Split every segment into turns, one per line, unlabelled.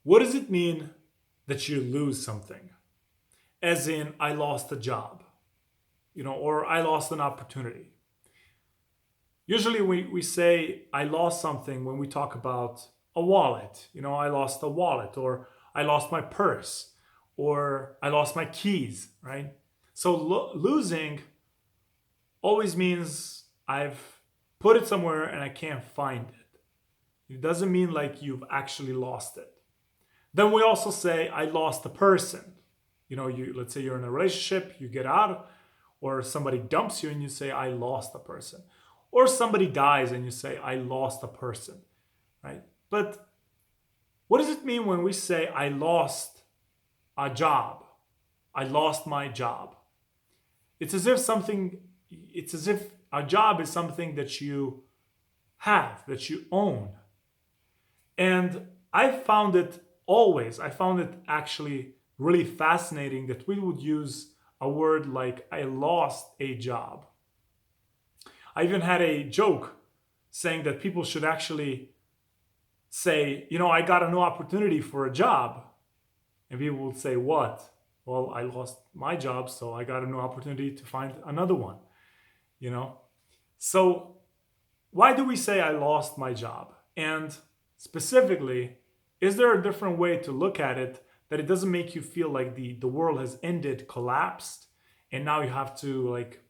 What does it mean that you lose something? As in, I lost a job, or I lost an opportunity. Usually we say I lost something when we talk about a wallet. I lost a wallet, or I lost my purse, or I lost my keys, right? So losing always means I've put it somewhere and I can't find it. It doesn't mean like you've actually lost it. Then we also say I lost a person. You let's say you're in a relationship, you get out, or somebody dumps you and you say I lost a person. Or somebody dies and you say I lost a person, right? But what does it mean when we say I lost a job? I lost my job. It's as if a job is something that you have, that you own. And I found it actually really fascinating that we would use a word like I lost a job. I even had a joke saying that people should actually say, I got a new opportunity for a job. And people would say, what? Well, I lost my job, so I got a new opportunity to find another one, you know? So, why do we say I lost my job? And specifically, is there a different way to look at it that it doesn't make you feel like the world has ended, collapsed, and now you have to like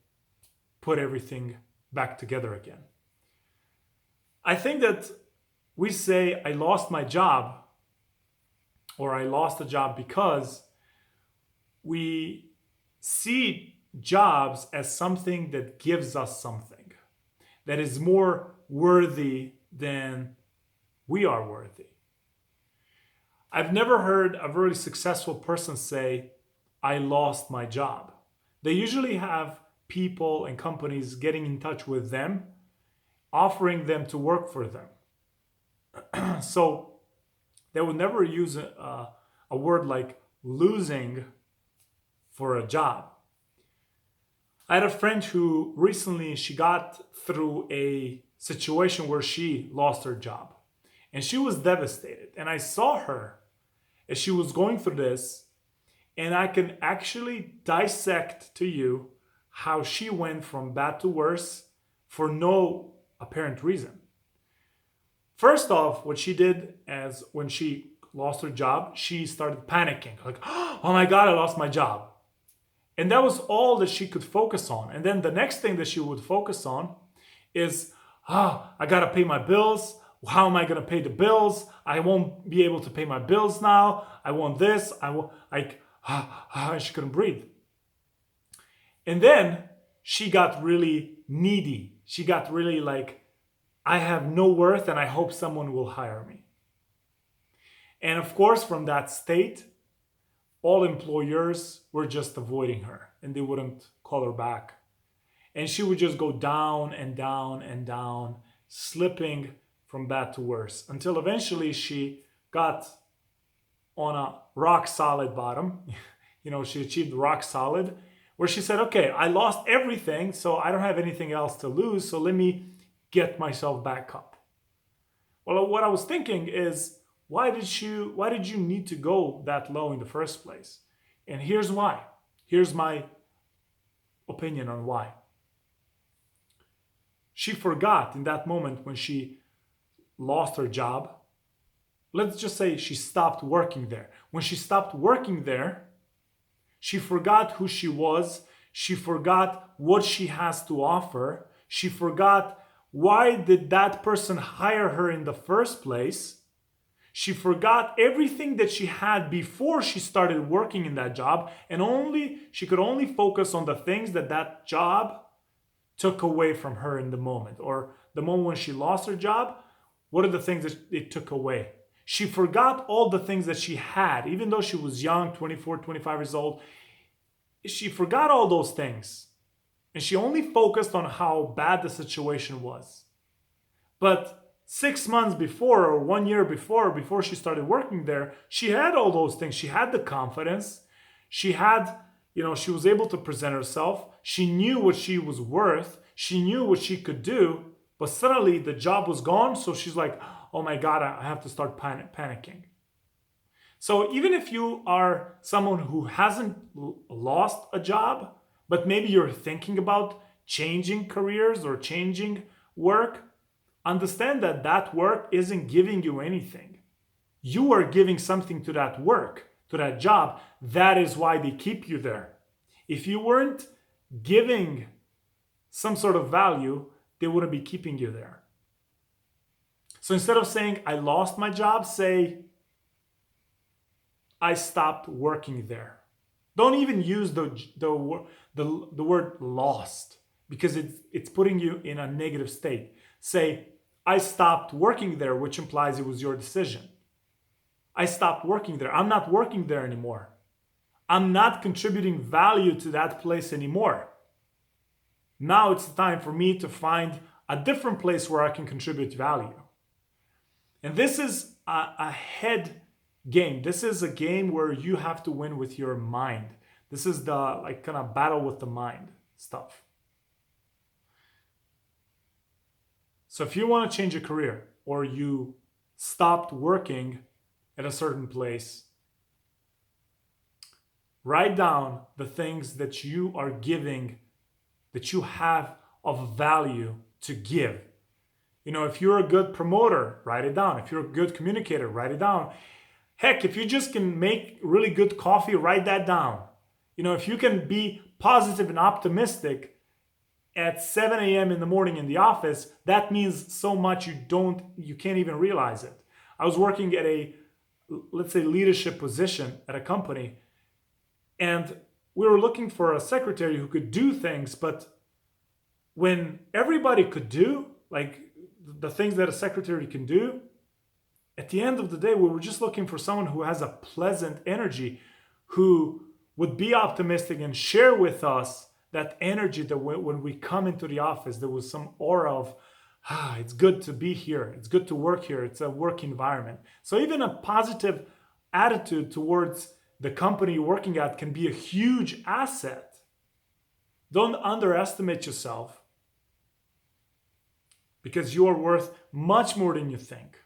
put everything back together again? I think that we say I lost my job or I lost a job because we see jobs as something that gives us something that is more worthy than we are worthy. I've never heard a very successful person say, I lost my job. They usually have people and companies getting in touch with them, offering them to work for them. So they would never use a word like losing for a job. I had a friend who recently she got through a situation where she lost her job and she was devastated. And I saw her as she was going through this, and I can actually dissect to you how she went from bad to worse for no apparent reason. First off, what she did as when she lost her job, she started panicking, like, oh my God, I lost my job. And that was all that she could focus on. And then the next thing that she would focus on is, I gotta pay my bills. How am I gonna pay the bills? I won't be able to pay my bills now. I want this. I want like, she couldn't breathe. And then she got really needy. She got really like, I have no worth and I hope someone will hire me. And of course, from that state, all employers were just avoiding her and they wouldn't call her back. And she would just go down and down and down, slipping from bad to worse until eventually she got on a rock solid bottom. She achieved rock solid where she said, okay, I lost everything, so I don't have anything else to lose, so let me get myself back up. Well, what I was thinking is, why did you need to go that low in the first place? And here's why. Here's my opinion on why. She forgot in that moment when she lost her job. Let's just say she stopped working there. When she stopped working there, she forgot who she was. She forgot what she has to offer. She forgot why did that person hire her in the first place. She forgot everything that she had before she started working in that job, and she could only focus on the things that that job took away from her in the moment, or the moment when she lost her job. What are the things that it took away? She forgot all the things that she had, even though she was young, 24, 25 years old. She forgot all those things, and she only focused on how bad the situation was. But 6 months before or 1 year before she started working there, she had all those things. She had the confidence. She had, she was able to present herself. She knew what she was worth. She knew what she could do. But suddenly the job was gone. So she's like, oh my God, I have to start panicking. So even if you are someone who hasn't lost a job, but maybe you're thinking about changing careers or changing work, understand that that work isn't giving you anything. You are giving something to that work, to that job. That is why they keep you there. If you weren't giving some sort of value, they wouldn't be keeping you there. So instead of saying, I lost my job, say, I stopped working there. Don't even use the word lost, because it's putting you in a negative state. Say, I stopped working there, which implies it was your decision. I stopped working there. I'm not working there anymore. I'm not contributing value to that place anymore. Now it's time for me to find a different place where I can contribute value. And this is a head game. This is a game where you have to win with your mind. This is the like kind of battle with the mind stuff. So if you want to change a career, or you stopped working at a certain place, write down the things that you are giving, that you have of value to give. You know, if you're a good promoter, write it down. If you're a good communicator, write it down. Heck, if you just can make really good coffee, write that down. You know, if you can be positive and optimistic at 7 a.m. in the morning in the office, that means so much you can't even realize it. I was working at a, let's say, leadership position at a company, and we were looking for a secretary who could do things, but when everybody could do, like the things that a secretary can do, at the end of the day, we were just looking for someone who has a pleasant energy, who would be optimistic and share with us that energy, that when we come into the office, there was some aura of, it's good to be here. It's good to work here. It's a work environment. So even a positive attitude towards the company you're working at can be a huge asset. Don't underestimate yourself, because you are worth much more than you think.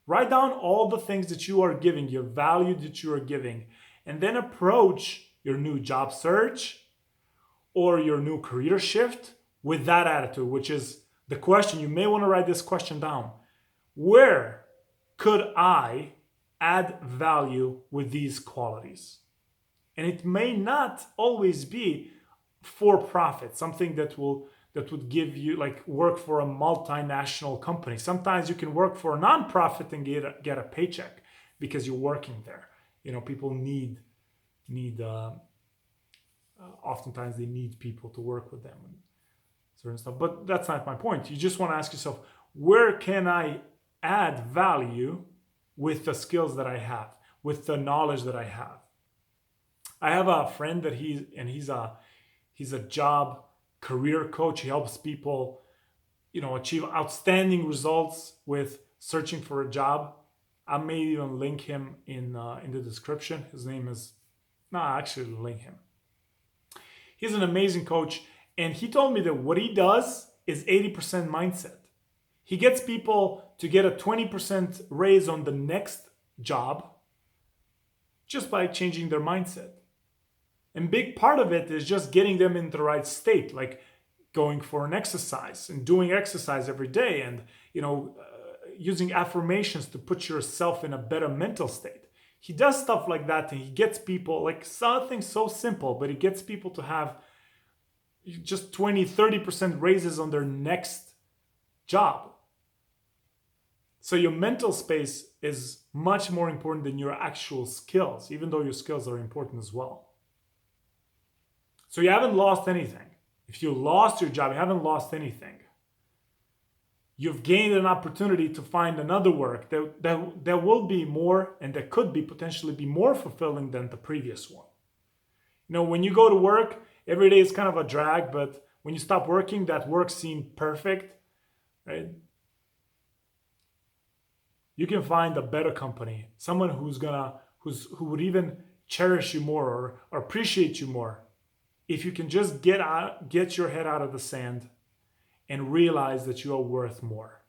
Write down all the things that you are giving, your value that you are giving, and then approach your new job search or your new career shift with that attitude, which is the question. You may want to write this question down. Where could I add value with these qualities? And it may not always be for profit, something that would give you, like, work for a multinational company. Sometimes you can work for a nonprofit and get a paycheck because you're working there. You know, people need oftentimes they need people to work with them and certain stuff. But that's not my point. You just want to ask yourself, where can I add value with the skills that I have, with the knowledge that I have? I have a friend that he's a job career coach. He helps people, you know, achieve outstanding results with searching for a job. I may even link him in the description. His name is, actually link him. He's an amazing coach, and he told me that what he does is 80% mindset. He gets people to get a 20% raise on the next job just by changing their mindset. And big part of it is just getting them in the right state, like going for an exercise and doing exercise every day, and using affirmations to put yourself in a better mental state. He does stuff like that, and he gets people, like, something so simple, but he gets people to have just 20-30% raises on their next job. So your mental space is much more important than your actual skills, even though your skills are important as well. So you haven't lost anything. If you lost your job, you haven't lost anything. You've gained an opportunity to find another work that will be more, and that could be potentially be more fulfilling than the previous one. You know, when you go to work, every day is kind of a drag, but when you stop working, that work seems perfect, right? You can find a better company, someone who would even cherish you more or appreciate you more, if you can just get your head out of the sand and realize that you are worth more.